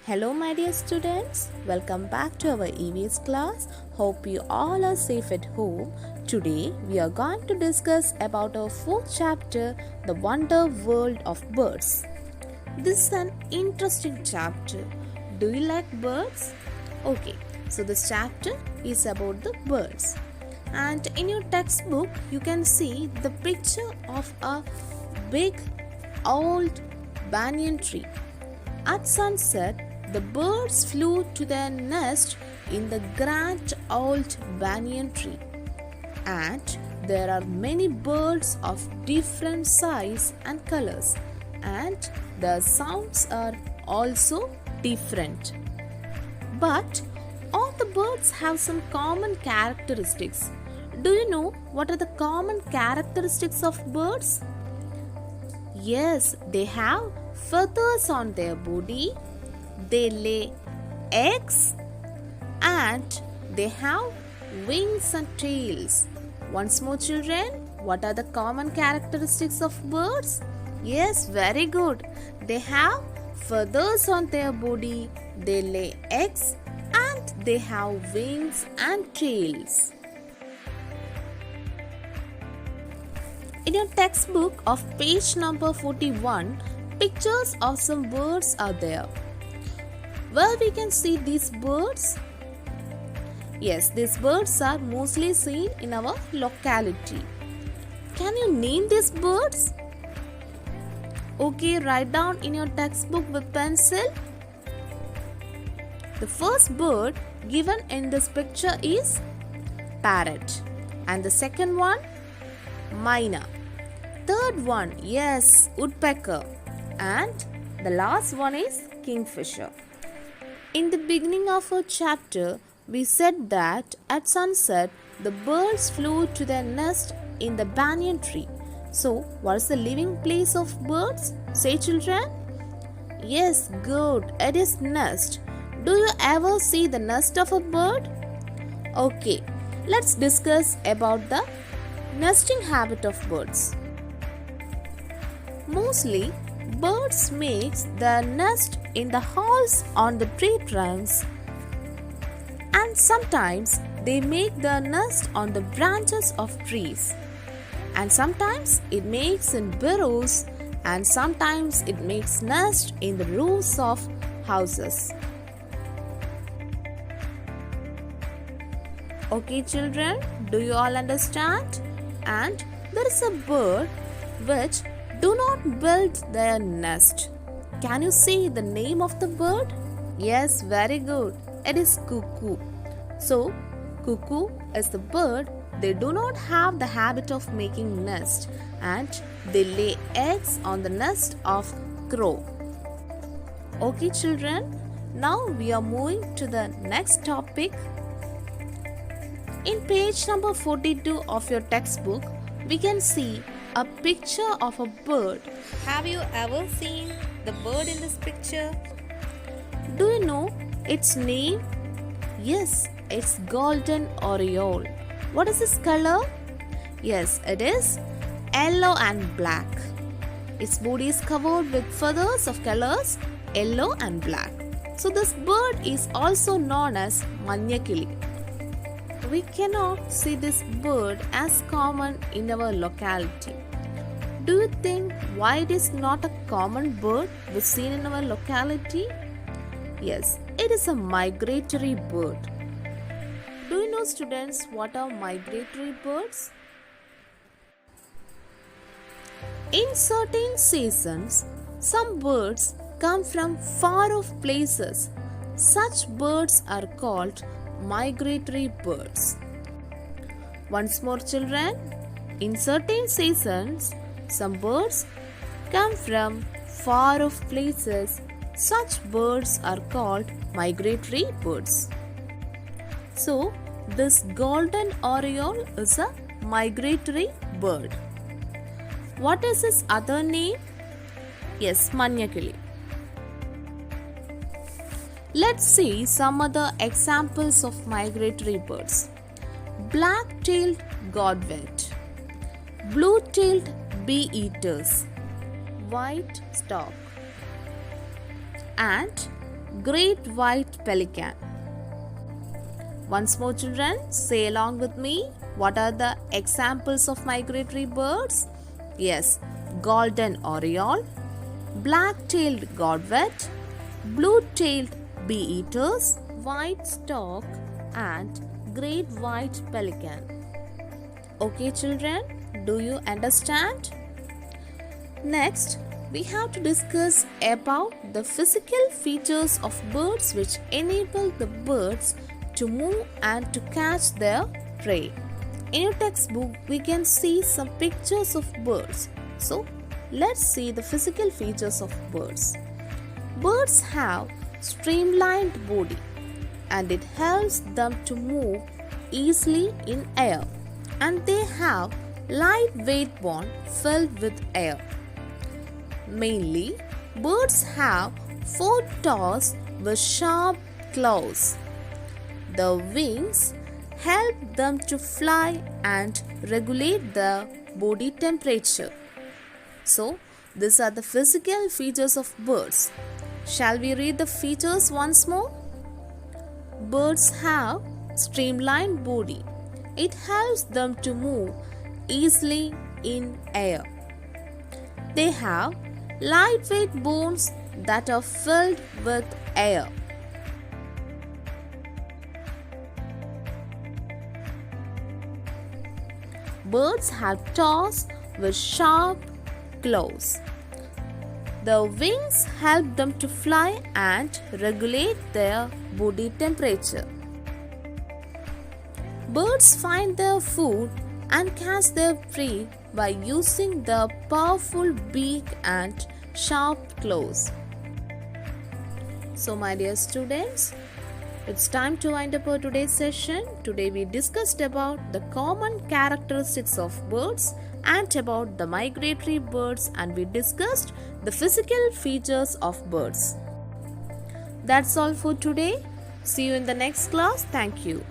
Hello my dear students, welcome back to our EVS class. Hope you all are safe at home. Today we are going to discuss about our fourth chapter, The Wonder World of Birds. This is an interesting chapter. Do you like birds? Okay, so this chapter is about the birds. And in your textbook you can see the picture of a big old banyan tree. At sunset, the birds flew to their nest in the grand old banyan tree. And there are many birds of different size and colors, and the sounds are also different. But all the birds have some common characteristics. Do you know what are the common characteristics of birds? Yes, they have feathers on their body, they lay eggs, and they have wings and tails. Once more, children, what are the common characteristics of birds? Yes, very good. They have feathers on their body, they lay eggs, and they have wings and tails. In your textbook of page number 41, pictures of some birds are there. Where we can see these birds? Yes, these birds are mostly seen in our locality. Can you name these birds? Okay, write down in your textbook with pencil. The first bird given in this picture is parrot, and the second one, myna. Third one, yes, woodpecker, and the last one is kingfisher. In the beginning of our chapter, we said that at sunset, the birds flew to their nest in the banyan tree. So, what is the living place of birds? Say, children. Yes, good. It is nest. Do you ever see the nest of a bird? Okay, let's discuss about the nesting habit of birds. Mostly, birds make their nest in the halls on the tree trunks, and sometimes they make their nest on the branches of trees, and sometimes it makes in burrows, and sometimes it makes nest in the roofs of houses. Okay, children, do you all understand? And there is a bird which do not build their nest. Can you see the name of the bird? Yes, very good. It is cuckoo. So, cuckoo is the bird. They do not have the habit of making nest, and they lay eggs on the nest of crow. Okay, children. Now we are moving to the next topic. In page number 42 of your textbook, we can see a picture of a bird. Have you ever seen the bird in this picture? Do you know its name? Yes, it's golden oriole. What is its color? Yes, it is yellow and black. Its body is covered with feathers of colors yellow and black. So this bird is also known as manyakili. We cannot see this bird as common in our locality. Do you think why it is not a common bird we seen in our locality? Yes, it is a migratory bird. Do you know, students, what are migratory birds? In certain seasons, some birds come from far off places. Such birds are called migratory birds. Once more, children, in certain seasons, some birds come from far off places. Such birds are called migratory birds. So, this golden oriole is a migratory bird. What is its other name? Yes, manyakili. Let's see some other examples of migratory birds. Black-tailed godwit, blue-tailed bee-eaters, white stork, and great white pelican. Once more, children, say along with me. What are the examples of migratory birds? Yes, golden oriole, black-tailed godwit, blue-tailed bee-eaters, white stork, and great white pelican. Okay, children, do you understand? Next, we have to discuss about the physical features of birds which enable the birds to move and to catch their prey. In your textbook, we can see some pictures of birds. So, let's see the physical features of birds. Birds have streamlined body and it helps them to move easily in air, and they have lightweight bone filled with air. Mainly, birds have 4 toes with sharp claws. The wings help them to fly and regulate the body temperature. So, these are the physical features of birds. Shall we read the features once more? Birds have streamlined body. It helps them to move easily in air. They have lightweight bones that are filled with air. Birds have toes with sharp claws. The wings help them to fly and regulate their body temperature. Birds find their food and catch their prey by using their powerful beak and sharp claws. So, my dear students, it's time to wind up our today's session. Today we discussed about the common characteristics of birds and about the migratory birds, and we discussed the physical features of birds. That's all for today. See you in the next class. Thank you.